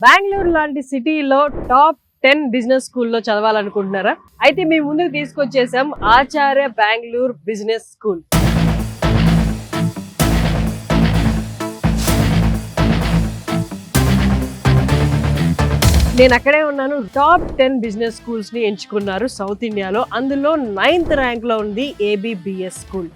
బెంగళూరు లాంటి సిటీలో top 10 business స్కూల్లో చదవాలనుకుంటున్నారా? అయితే మేము ముందుకు తీసుకొచ్చేసాం ఆచార్య బెంగళూరు బిజినెస్ స్కూల్. నేను అక్కడే ఉన్నాను. టాప్ 10 బిజినెస్ స్కూల్స్ ని ఎంచుకున్నారు సౌత్ ఇండియాలో. అందులో 9th ర్యాంక్ లో ఉంది ఏబిబిఎస్ స్కూల్.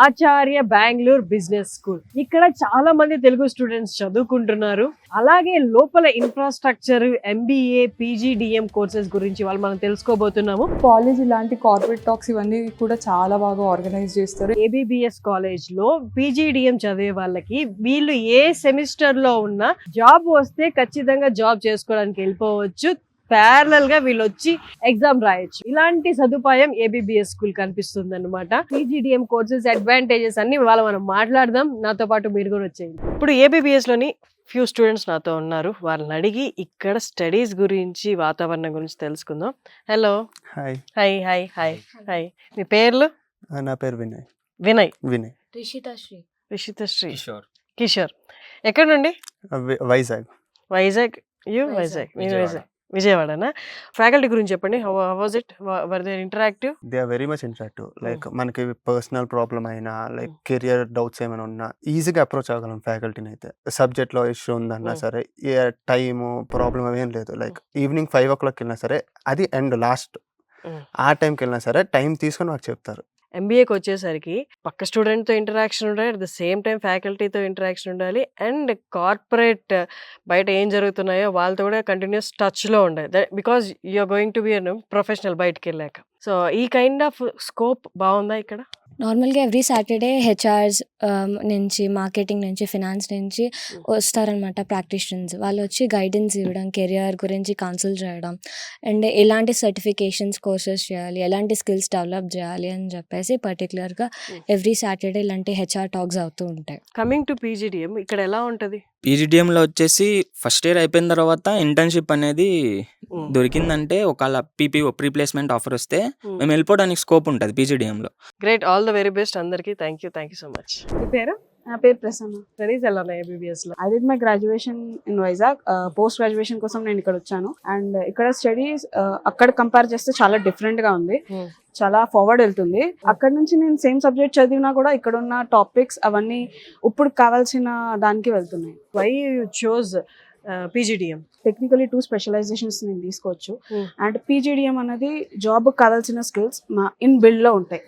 ఆచార్య బెంగళూరు బిజినెస్ స్కూల్. ఇక్కడ చాలా మంది తెలుగు స్టూడెంట్స్ చదువుకుంటున్నారు. అలాగే లోపల ఇన్ఫ్రాస్ట్రక్చర్, ఎంబీఏ, పీజీడిఎం కోర్సెస్ గురించి వాళ్ళు మనం తెలుసుకోబోతున్నాము. కాలేజ్ ఇలాంటి కార్పొరేట్ టాక్స్ ఇవన్నీ కూడా చాలా బాగా ఆర్గనైజ్ చేస్తారు. ఏబిబిఎస్ కాలేజ్ లో పీజీడిఎం చదివే వాళ్ళకి వీళ్ళు ఏ సెమిస్టర్ లో ఉన్నా జాబ్ వస్తే ఖచ్చితంగా జాబ్ చేసుకోవడానికి వెళ్ళిపోవచ్చు. ప్యారలల్ గా వీళ్ళు వచ్చి ఎగ్జామ్ రాయొచ్చు. ఇలాంటి సదుపాయం ఏబిబిఎస్ స్కూల్ కనిపిస్తుంది అనమాట. పీజీడిఎం కోర్సెస్ అడ్వాంటేజెస్ అన్ని ఇవాళ మనం మాట్లాడదాం. నాతో పాటు మీరు కూడా వచ్చేయండి. ఇప్పుడు ఏబిబిఎస్ లోని ఫ్యూ స్టూడెంట్స్ నాతో ఉన్నారు. వాళ్ళని అడిగి ఇక్కడ స్టడీస్ గురించి, వాతావరణం గురించి తెలుసుకుందాం. Hello. Hi. Hi hi hi hi. మీ పేర్లు? నా పేరు వినయ్. వినయ్. వినయ్. రిషితశ్రీ. కిషోర్. ఎక్కడ నుండి? వైజాగ్. వైజాగ్. వైజాగ్. మీరు వైజాగ్, విజయవాడనా? ఫ్యాకల్టీ గురించి చెప్పండి. How was it? Were they interactive? They are very much interactive. Like మనకి పర్సనల్ ప్రాబ్లమ్ అయినా, లైక్ కెరియర్ డౌట్స్ ఏమైనా ఉన్నా ఈజీగా అప్రోచ్ అవ్వగలం ఫ్యాకల్టీని. అయితే సబ్జెక్ట్ లో ఇష్యూ ఉందన్నా సరే, ఏ టైము ప్రాబ్లం ఏం లేదు. లైక్ ఈవినింగ్ 5 o'clock వెళ్ళినా సరే, అది ఎండ్ లాస్ట్ ఆ టైంకి వెళ్ళినా సరే టైం తీసుకొని మాకు చెప్తారు. ఎంబీఏకి వచ్చేసరికి పక్క స్టూడెంట్తో ఇంటరాక్షన్ ఉండాలి, అట్ ద సేమ్ టైం ఫ్యాకల్టీతో ఇంటరాక్షన్ ఉండాలి, అండ్ కార్పొరేట్ బయట ఏం జరుగుతున్నాయో వాళ్ళతో కూడా కంటిన్యూస్ టచ్లో ఉండాలి. Because you are going to be professional బయటకు వెళ్ళాక. సో ఈ కైండ్ ఆఫ్ స్కోప్ బాగుందా ఇక్కడ? నార్మల్గా ఎవ్రీ సాటర్డే హెచ్ఆర్స్ నుంచి, మార్కెటింగ్ నుంచి, ఫినాన్స్ నుంచి వస్తారనమాట ప్రాక్టీషనర్స్. వాళ్ళు వచ్చి గైడెన్స్ ఇవ్వడం, కెరియర్ గురించి కౌన్సిల్ చేయడం, అండ్ ఎలాంటి సర్టిఫికేషన్స్ కోర్సెస్ చేయాలి, ఎలాంటి స్కిల్స్ డెవలప్ చేయాలి అని చెప్పేసి పర్టికులర్గా ఎవ్రీ సాటర్డే ఇలాంటి హెచ్ఆర్ టాక్స్ అవుతూ ఉంటాయి. కమింగ్ టు పీజీడిఎం, ఇక్కడ ఎలా ఉంటుంది? పీజీడిఎంలో వచ్చేసి ఫస్ట్ ఇయర్ అయిపోయిన తర్వాత ఇంటర్న్షిప్ అనేది దొరికిందంటే, ఒకవేళ పీపీఓ ప్రీ ప్లేస్మెంట్ ఆఫర్ వస్తే మేము వెళ్ళిపోవడానికి స్కోప్ ఉంటుంది పీజీడిఎంలో. Great. All the very best అందరికి. Thank you so much. మీ పేరు? నా పేరు ప్రసన్న. స్టడీస్ ఎలా ఉన్నాయి ఏబిబిఎస్ లో? I did my graduation in Vizag. Post graduation కోసం నేను ఇక్కడ వచ్చాను. అండ్ ఇక్కడ స్టడీస్ అక్కడ కంపేర్ చేస్తే చాలా డిఫరెంట్ గా ఉంది. చాలా ఫార్వర్డ్ వెళ్తుంది. అక్కడ నుంచి నేను సేమ్ సబ్జెక్ట్ చదివినా కూడా ఇక్కడ ఉన్న టాపిక్స్ అవన్నీ ఇప్పుడు కావాల్సిన దానికి వెళ్తున్నాయి. Why you choose PGDM? Technically 2 specializations నేను తీసుకోవచ్చు. అండ్ పీజీడిఎం అనేది జాబ్ కావాల్సిన స్కిల్స్ మా ఇన్ బిల్డ్ లో ఉంటాయి.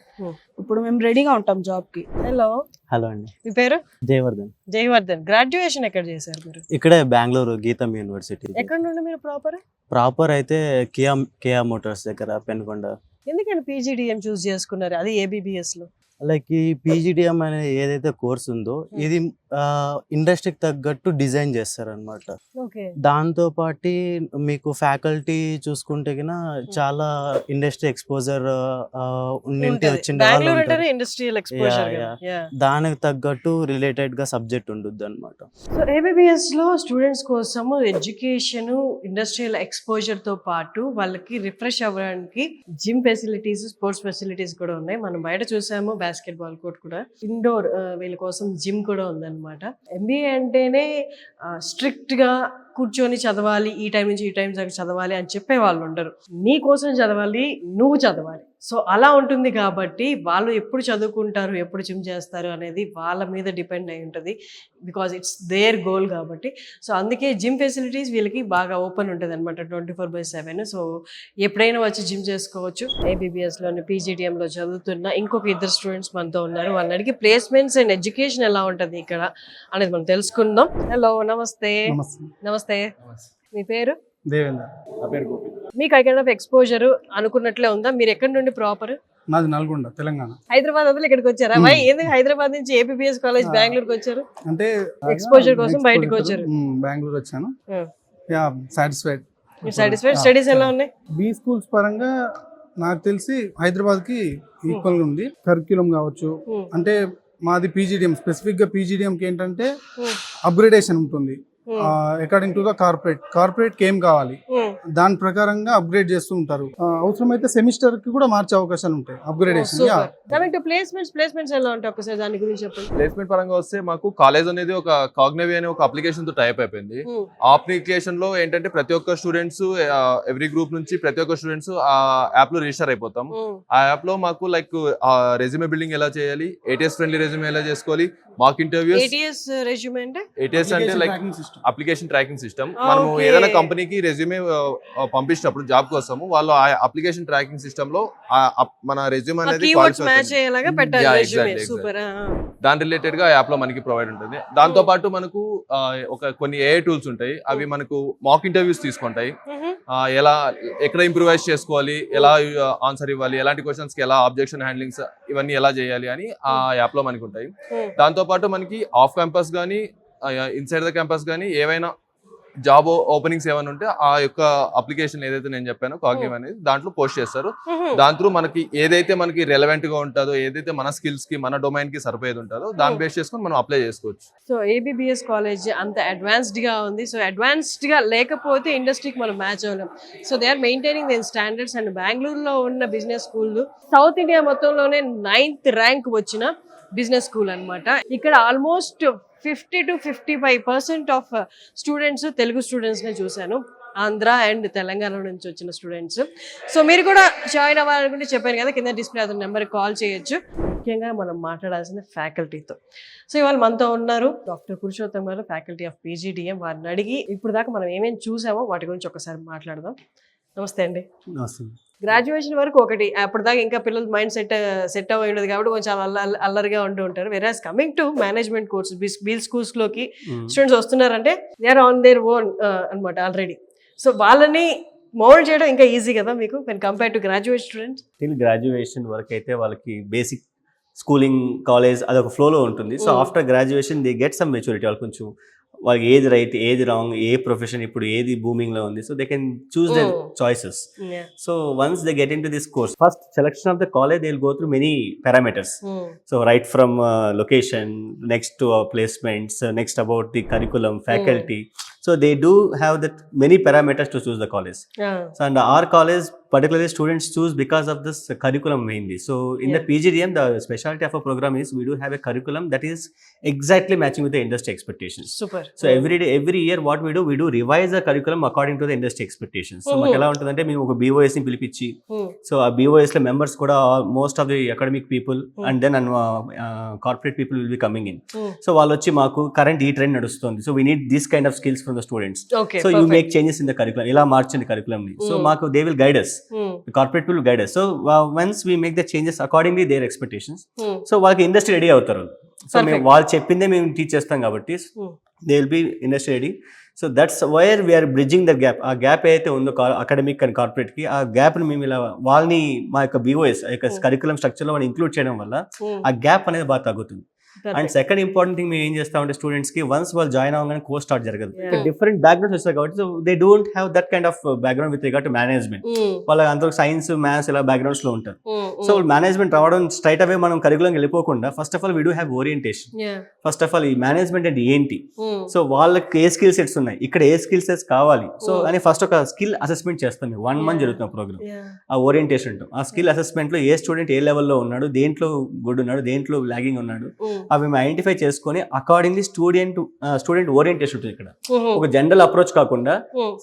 ఇప్పుడు మేము రెడీగా ఉంటాం జాబ్ కి. హలో. హలో అండి. మీ పేరు? జయవర్ధన్. జయవర్ధన్. గ్రాడ్యుయేషన్ ఎక్కడ చేశారు మీరు? ఇక్కడే బెంగళూరు గీతం యూనివర్సిటీ. ఎక్కడ నుండి మీరు ప్రాపర్ అయితే కియా మోటార్స్ దగ్గర పెనుకొండ. ఎందుకని పీజీడిఎం చూస్ చేసుకున్నారు, అది ఏబిబిఎస్ లో? లైక్ ఈ పీజీడిఎం అనే ఏదైతే కోర్స్ ఉందో ఇది ఇండస్ట్రీకి తగ్గట్టు డిజైన్ చేస్తారనమాట. దాంతో పాటు మీకు ఫ్యాకల్టీ చూసుకుంటే గిన చాలా ఇండస్ట్రీ ఎక్స్పోజర్ దానికి తగ్గట్టు రిలేటెడ్ గా సబ్జెక్ట్ ఉంటుంది అనమాట. సో ఏబిబిఎస్ లో స్టూడెంట్స్ కోసం ఎడ్యుకేషన్, ఇండస్ట్రియల్ ఎక్స్పోజర్ తో పాటు వాళ్ళకి రిఫ్రెష్ అవ్వడానికి జిమ్ ఫెసిలిటీస్, స్పోర్ట్స్ ఫెసిలిటీస్ కూడా ఉన్నాయి. మనం బయట చూసాము బాస్కెట్ బాల్ కోర్ట్ కూడా, ఇండోర్ వీళ్ళ కోసం జిమ్ కూడా ఉందన్నమాట. ఎంబీఏ అంటేనే స్ట్రిక్ట్ గా కూర్చొని చదవాలి, ఈ టైం నుంచి ఈ టైం దాకా చదవాలి అని చెప్పే వాళ్ళు ఉండరు. నీ కోసం చదవాలి, నువ్వు చదవాలి. సో అలా ఉంటుంది కాబట్టి వాళ్ళు ఎప్పుడు చదువుకుంటారు, ఎప్పుడు జిమ్ చేస్తారు అనేది వాళ్ళ మీద డిపెండ్ అయి ఉంటుంది. బికాజ్ ఇట్స్ దేర్ గోల్ కాబట్టి. సో అందుకే జిమ్ ఫెసిలిటీస్ వీళ్ళకి బాగా ఓపెన్ ఉంటుంది అనమాట 24/7. సో ఎప్పుడైనా వచ్చి జిమ్ చేసుకోవచ్చు. ఏబిబిఎస్లోని పీజీడిఎంలో చదువుతున్న ఇంకొక 2 స్టూడెంట్స్ మనతో ఉన్నారు. వాళ్ళని అడిగి ప్లేస్మెంట్స్ అండ్ ఎడ్యుకేషన్ ఎలా ఉంటుంది ఇక్కడ అనేది మనం తెలుసుకుందాం. హలో. నమస్తే. నమస్తే. మీ పేరు? దేవేంద్ర. నా పేరు గోపి. మీకు ఐ కైండ్ ఆఫ్ ఎక్స్పోజర్ అనుకున్నట్లే ఉందా? మీరు ఎక్కడి నుండి ప్రాపర్? నాది నల్గొండ, తెలంగాణ. హైదరాబాద్ వదిలి ఇక్కడికి వచ్చారా? ఎందుకు హైదరాబాద్ నుంచి ఏబిబిఎస్ కాలేజ్ బెంగళూరుకి వచ్చారు? అంటే ఎక్స్పోజర్ కోసం బయటకు వచ్చారు. బెంగళూరు వచ్చాను. Yeah, satisfied. స్టడీస్ ఎలా ఉన్నాయి? బి స్కూల్స్ పరంగా నాకు తెలిసి హైదరాబాద్ కి ఈక్వల్ గా ఉంది. కరిక్యులం కావచ్చు. అంటే మాది పీజీడిఎం, స్పెసిఫిక్ గా పీజీడిఎం కి ఏంటంటే అప్గ్రేడేషన్ ఉంటుంది. అకార్డింగ్ టు ద కార్పొరేట్ ఏం కావాలి దాని ప్రకారంగా అప్గ్రేడ్ చేస్తూ ఉంటారు. అవసరమైతే సెమిస్టర్ కి కూడా మార్చే అవకాశాలు ఉంటాయి అప్గ్రేడేషన్. కమింగ్ టు ప్లేస్మెంట్స్ ఎలా ఉంటాయి ఒకసారి దాని గురించి చెప్పండి. ప్లేస్మెంట్ పరంగా వస్తే మాకు కాలేజ్ అనేది ఒక కాగ్నివి అనే ఒక అప్లికేషన్ తో టైప్ అయిపోయింది. ఆ అప్లికేషన్ లో ఏంటంటే ప్రతి ఒక్క స్టూడెంట్స్ ఎవ్రీ గ్రూప్ నుంచి ప్రతి ఒక్క స్టూడెంట్స్ ఆ యాప్ లో రిజిస్టర్ అయిపోతాం. ఆ యాప్ లో మాకు లైక్ రెజ్యూమే బిల్డింగ్ ఎలా చేయాలి, ATS ఫ్రెండ్లీ రెజ్యూమే ఎలా చేసుకోవాలి, మాక్ ఇంటర్వ్యూస్. ATS రెజ్యూమే అంటే ATS అంటే లైక్ అప్లికేషన్ ట్రాకింగ్ సిస్టమ్. మనము ఏదైనా కంపెనీకి రెజ్యూమే పంపించినప్పుడు జాబ్ కోసము వాళ్ళు ఆ అప్లికేషన్ ట్రాకింగ్ సిస్టమ్ లో మన రెజ్యూమే అనేది మ్యాచ్ అయ్యేలాగా పెట్టాలి రెజ్యూమే. సూపర్. దాని రిలేటెడ్ గా యాప్ లో మనకి ప్రొవైడ్ ఉంటుంది. దాంతో పాటు మనకు కొన్ని AI టూల్స్ ఉంటాయి. అవి మనకు మాక్ ఇంటర్వ్యూస్ తీసుకుంటాయి. ఎలా ఎక్కడ ఇంప్రూవైజ్ చేసుకోవాలి, ఎలా ఆన్సర్ ఇవ్వాలి, ఎలాంటి క్వశ్చన్స్ కి ఎలా ఆబ్జెక్షన్ హ్యాండ్లింగ్స్ ఇవన్నీ ఎలా చేయాలి అని ఆ యాప్ లో మనకి ఉంటాయి. దాంతో పాటు మనకి ఆఫ్ క్యాంపస్ గానీ ఇన్సైడ్ ద క్యాంపస్ గానీ ఏవైనా జాబ్ ఓపెనింగ్స్ ఏమైనా ఉంటే ఆ యొక్క అప్లికేషన్ ఏదైతే నేను చెప్పానో కాగ్నివ్ అనేది దాంట్లో పోస్ట్ చేస్తారు. దాంట్లో మనకి ఏదైతే మనకి రెలవెంట్ గా ఉంటుందో, ఏదైతే మన స్కిల్స్ కి మన డొమైన్ కి సరిపోయేది ఉంటుందో దాన్ని బేస్ చేసుకొని మనం అప్లై చేసుకోవచ్చు. సో ABBS కాలేజ్ అంత అడ్వాన్స్డ్ గా ఉంది. సో అడ్వాన్స్డ్ గా లేకపోతే ఇండస్ట్రీకి మనం మ్యాచ్ అవ్వలేం. So they are maintaining their standards. And బెంగళూరులో ఉన్న బిజినెస్ స్కూల్ సౌత్ ఇండియా మొత్తంలోనే 9th ర్యాంక్ వచ్చిన బిజినెస్ స్కూల్ అన్నమాట. ఇక్కడ almost 50 to 55% of students Telugu students నే చూశాను. ఆంధ్ర అండ్ తెలంగాణ నుంచి వచ్చిన స్టూడెంట్స్. సో మీరు కూడా జాయిన్ అవ్వాలనుకుంటే చెప్పాను కదా, కింద డిస్ప్లే అవుతున్న నెంబర్కి కాల్ చేయొచ్చు. ముఖ్యంగా మనం మాట్లాడాల్సిన ఫ్యాకల్టీతో. సో ఇవాళ మనతో ఉన్నారు డాక్టర్ పురుషోత్తం గారు, ఫ్యాకల్టీ ఆఫ్ PGDM. వారిని అడిగి ఇప్పుడు దాకా మనం ఏమేమి చూసామో వాటి గురించి ఒకసారి మాట్లాడదాం. నమస్తే అండి. గ్రాడ్యుయేషన్ వరకు ఒకటి, అప్పటిదాకా ఇంకా పిల్లల మైండ్ సెట్ అవ్వ ఉండదు కాబట్టి కొంచెం అల్లరిగా ఉంటూ ఉంటారు. Whereas coming to management course బీల్ స్కూల్స్ లోకి స్టూడెంట్స్ వస్తున్నారంటే they are on their own అనమాట ఆల్రెడీ. సో వాళ్ళని మోల్డ్ చేయడం ఇంకా ఈజీ కదా మీకు compare to graduate students? Graduation వరకు అయితే వాళ్ళకి బేసిక్ స్కూలింగ్ కాలేజ్ అదొక ఫ్లోలో ఉంటుంది. So after graduation they get some maturity. వాళ్ళు కొంచెం వాళ్ళకి ఏది రైట్, ఏది రాంగ్, ఏ ప్రొఫెషన్ ఇప్పుడు ఏది బూమింగ్ లో ఉంది, so they can choose their choices. So once they get into this course, first selection of the college they will go through many parameters. So right from location, next to placements, next about the curriculum, faculty. So they do have that many parameters to choose the college. So and our college, particularly students choose because of this curriculum mainly. So in the PGDM, the specialty of a program is we do have a curriculum that is exactly matching with the industry expectations. Super. So every year what we do revise the curriculum according to the industry expectations. So మాకు ఎలా ఉంటుందంటే మేము ఒక BOS ని పిలిపించి, so ఆ BOS లో members కూడా most of the academic people and then corporate people will be coming in. So వాళ్ళు వచ్చి మాకు కరెంట్ ఈ ట్రెండ్ నడుస్తుంది, so we need this kind of skills from the students. Okay, so perfect. You make changes in the curriculum, ila marchindi curriculum ni. So maaku they will guide us, the corporate will guide us. So once we make the changes accordingly their expectations, so వాళ్ళకి industry ready అవుతారు. So మేము వాళ్ళు చెప్పిందే మేము teach చేస్తాం కాబట్టి they will be industry ready. So that's where we are bridging the gap. ఆ gap అయితే ఉందో అకాడమిక్ అండ్ కార్పొరేట్ కి, ఆ గ్యాప్ ని మేము ఇలా వాళ్ళని మా యొక్క BOS కరికులం స్ట్రక్చర్ లో మనం ఇంక్లూడ్ చేయడం వల్ల ఆ గ్యాప్ అనేది బాగా తగ్గుతుంది. అండ్ సెకండ్ ఇంపార్టెంట్ థింగ్ మేము ఏం చేస్తామంటే స్టూడెంట్స్ కి వన్స్ వాళ్ళు జాయిన్ అవ్వగానే కోర్స్ స్టార్ట్ జరగదు. డిఫరెంట్ బ్యాక్గ్రౌండ్స్ వస్తాయి కాబట్టి so they don't have that kind of background with regard to management. వాళ్ళ అందరూ సైన్స్, మ్యాథ్స్ ఇలా బ్యాక్గ్రౌండ్స్ లో ఉంటారు. సో మేనేజ్మెంట్ రావడం స్ట్రైట్ అవే మనం కరికులం వెళ్ళిపోకుండా first of all we do have orientation. First of all ఈ మేనేజ్మెంట్ అంటే ఏంటి, సో వాళ్ళకి ఏ స్కిల్ సెట్స్ ఉన్నాయి, ఇక్కడ ఏ స్కిల్ సెట్స్ కావాలి, సో అని ఫస్ట్ ఒక స్కిల్ అసెస్మెంట్ చేస్తాం. 1 month జరుగుతున్న ప్రోగ్రామ్. ఆ ఓరియంటేషన్ ఉంటుంది. ఆ స్కిల్ అసెస్మెంట్ లో ఏ స్టూడెంట్ ఏ లెవెల్లో ఉన్నాడు, దేంట్లో గుడ్ ఉన్నాడు, దేంట్లో లాగింగ్ ఉన్నాడు, అవి మేము ఐడెంటిఫై చేసుకొని అకార్డింగ్లీ స్టూడెంట్ ఓరియంటేషన్ ఉంటుంది. ఇక్కడ ఒక జనరల్ అప్రోచ్ కాకుండా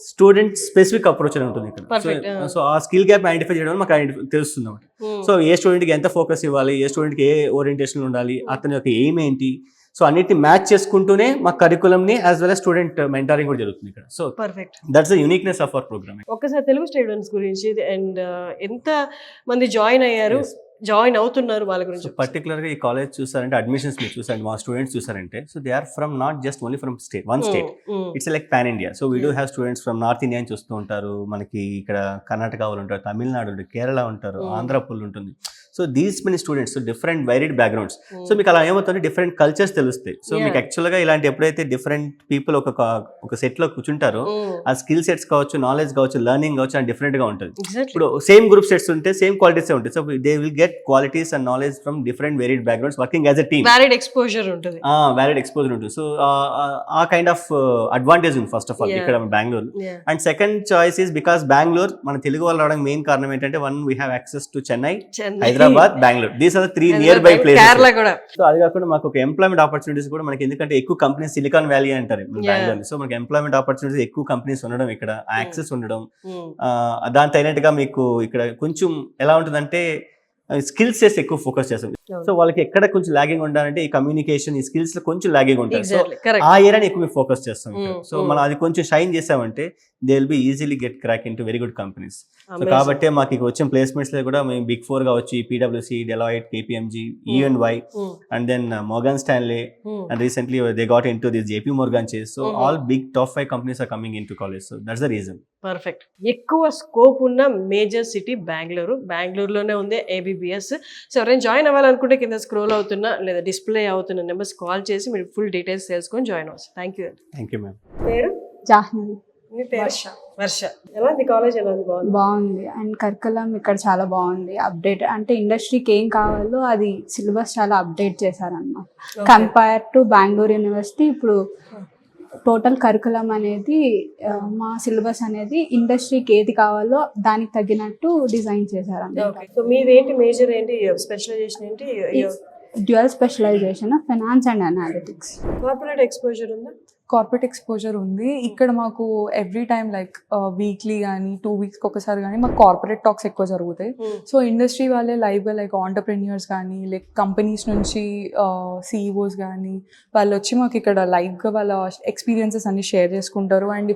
స్టూడెంట్ స్పెసిఫిక్ అప్రోచ్ అని ఉంటుంది ఇక్కడ. సో ఆ స్కిల్ గ్యాప్ ఐడెంటిఫై చేయడం మాకు తెలుస్తుంది అన్నమాట. సో ఏ స్టూడెంట్ కి ఎంత ఫోకస్ ఇవ్వాలి, ఏ స్టూడెంట్ కి ఏ ఓరియంటేషన్ ఉండాలి, అతని యొక్క ఎయిమ్ ఏంటి, సో అన్నిటిని మ్యాచ్ చేసుకుంటూనే మా కరికులం ని as well as student mentoring కూడా జరుగుతుంది ఇక్కడ. So perfect, that's the uniqueness of our program. ఒక్కసారి తెలుగు స్టూడెంట్స్ గురించి అండ్ ఎంత మంది జాయిన్ అయ్యారు, జాయిన్ అవుతున్నారు, వాళ్ళ గురించి పర్టికులర్ గా ఈ కాలేజ్ చూసారంటే, అడ్మిషన్స్ మీరు చూసారంటే, మా స్టూడెంట్స్ చూసారంటే, so they are from not just only from one state, it's like pan India. So we do have students from north India అని చూస్తూ ఉంటారు, మనకి ఇక్కడ కర్ణాటక వాళ్ళు ఉంటారు, తమిళనాడు ఉంటారు, కేరళ ఉంటారు, ఆంధ్ర పుల్ ఉంటుంది. So these many students different varied backgrounds. So మీకు అలా ఏమవుతుంది, డిఫరెంట్ కల్చర్స్ తెలుస్తాయి. సో మీకు యాక్చువల్గా ఇలాంటి ఎప్పుడైతే డిఫరెంట్ పీపుల్ ఒక సెట్ లో కూర్చుంటారో ఆ స్కిల్ సెట్స్ కావచ్చు, నాలెడ్జ్ కావచ్చు, లెర్నింగ్ కావచ్చు అని డిఫరెంట్ గా ఉంటుంది. ఇప్పుడు సేమ్ గ్రూప్ సెట్స్ ఉంటే సేమ్ క్వాలిటీస్ ఉంటాయి. So they will get qualities and knowledge from different varied backgrounds working as a team. Varied exposure ఉంటుంది. Varied exposure ఉంటుంది. So ఆ kind of advantage ఉంది first of all ఇక్కడ Bengaluru. And second choice is because Bangalore మన తెలుగు వాళ్ళు రావడానికి main కారణం ఏంటంటే one we have access to Chennai, Hyderabad, Bangalore. These are the 3 nearby places. Kerala కూడా. సో అది కాకుండా మాకు ఒక ఎంప్లాయ్మెంట్ ఆపర్చునిటీస్ కూడా మనకి, ఎందుకంటే ఎక్కువ కంపెనీస్ సిలికాన్ వ్యాలీ అంటారు బెంగళూరు. సో మనకి ఎంప్లాయ్మెంట్ ఆపర్చునిటీస్ ఎక్కువ కంపెనీస్ ఉండడం, ఇక్కడ యాక్సెస్ ఉండడం, దాని తగినట్టుగా మీకు ఇక్కడ కొంచెం ఎలా ఉంటుందంటే స్కిల్ సెట్స్ ఎక్కువ ఫోకస్ చేస్తాం. సో వాళ్ళకి ఎక్కడ కొంచెం లాగింగ్ ఉండాలంటే ఈ కమ్యూనికేషన్, ఈ స్కిల్స్ లో కొంచెం లాగింగ్ ఉంటారు. సో ఆ ఏరియాని ఎక్కువ ఫోకస్ చేస్తాం. సో మనం అది కొంచెం షైన్ చేసామంటే they will be easily get crack in to very good companies. So కాబట్టి మాకు ఇక్కడ వచ్చిన ప్లేస్మెంట్స్ లో కూడా మేము బిగ్ 4 కావచ్చు, PwC, Deloitte, KPMG, EY, and then Morgan Stanley, and recently they got into this JP Morgan Chase. So all big top 5 companies are coming into college. So that's the reason. Perfect. ఎక్కువ scope ఉన్న major city బెంగళూరులోనే ఉంది ABBS. So ఎవరైనా join అవ్వాలనుకుంటే కింద scroll అవుతున్నా లేదా display అవుతున్న numbers call చేసి మీరు ఫుల్ డీటెయిల్స్ తెలుసుకొని జాయిన్ అవ్వచ్చు. Thank you ma'am. పేరు జాహ్నవి. మీ పేరు? వర్ష. ఎలా ఉంది కాలేజ్? ఎలా ఉంది? బాగుంది. అండ్ కరికులం ఇక్కడ చాలా బాగుంది. అప్డేట్ అంటే ఇండస్ట్రీకి ఏం కావాలో అది సిలబస్ చాలా అప్డేట్ చేశారన్నమాట. కంపేర్ టు బెంగళూరు యూనివర్సిటీ ఇప్పుడు టోటల్ కరికులం అనేది మా సిలబస్ అనేది ఇండస్ట్రీకి ఏది కావాలో దానికి తగ్గినట్టు డిజైన్ చేశారన్నమాట. సో మీదేంటి మేజర్ ఏంటి, స్పెషలైజేషన్ ఏంటి? Dual specialization finance and analytics. Corporate exposure ఉందా? కార్పొరేట్ ఎక్స్పోజర్ ఉంది. ఇక్కడ మాకు ఎవ్రీ టైమ్ లైక్ వీక్లీ కానీ 2 weeks ఒకసారి కానీ మాకు కార్పొరేట్ టాక్స్ ఎక్కువ జరుగుతాయి. సో ఇండస్ట్రీ వాళ్ళే లైవ్గా లైక్ ఆంటర్ప్రెన్యూర్స్ కానీ లైక్ కంపెనీస్ నుంచి CEOs కానీ వాళ్ళు వచ్చి మాకు ఇక్కడ లైవ్గా వాళ్ళ ఎక్స్పీరియన్సెస్ అన్ని షేర్ చేసుకుంటారు. అండ్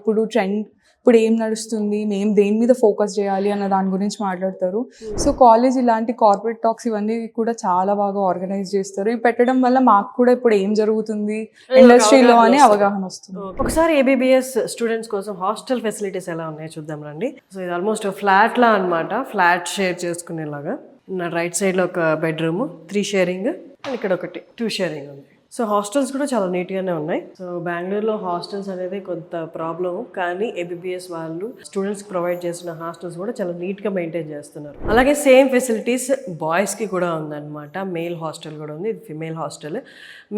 ఇప్పుడు ఏం నడుస్తుంది, మేము దేని మీద ఫోకస్ చేయాలి అన్న దాని గురించి మాట్లాడతారు. సో కాలేజ్ ఇలాంటి కార్పొరేట్ టాక్స్ ఇవన్నీ కూడా చాలా బాగా ఆర్గనైజ్ చేస్తారు. ఇవి పెట్టడం వల్ల మాకు కూడా ఇప్పుడు ఏం జరుగుతుంది ఇండస్ట్రీలో అనే అవగాహన వస్తుంది. ఒకసారి ABBS స్టూడెంట్స్ కోసం హాస్టల్ ఫెసిలిటీస్ ఎలా ఉన్నాయో చూద్దాం రండి. సో ఇది ఆల్మోస్ట్ ఫ్లాట్ లా అనమాట, ఫ్లాట్ షేర్ చేసుకునేలాగా. నా రైట్ సైడ్ లో ఒక బెడ్రూమ్ 3 షేరింగ్, అండ్ ఇక్కడ ఒకటి 2 షేరింగ్ ఉంది. సో హాస్టల్స్ కూడా చాలా నీట్గానే ఉన్నాయి. సో బెంగళూరులో హాస్టల్స్ అనేది కొంత ప్రాబ్లం, కానీ ABBS వాళ్ళు స్టూడెంట్స్కి ప్రొవైడ్ చేసిన హాస్టల్స్ కూడా చాలా నీట్గా మెయింటైన్ చేస్తున్నారు. అలాగే సేమ్ ఫెసిలిటీస్ బాయ్స్కి కూడా ఉందన్నమాట. మేల్ హాస్టల్ కూడా ఉంది, ఇది female hostel.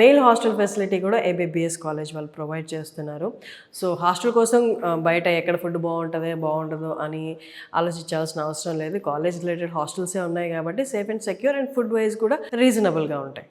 Male hostel facility కూడా ABBS కాలేజ్ వాళ్ళు ప్రొవైడ్ చేస్తున్నారు. సో హాస్టల్ కోసం బయట ఎక్కడ ఫుడ్ బాగుంటుందో అని ఆలోచించాల్సిన అవసరం లేదు. కాలేజ్ రిలేటెడ్ హాస్టల్సే ఉన్నాయి కాబట్టి safe and secure, and food wise కూడా రీజనబుల్గా ఉంటాయి.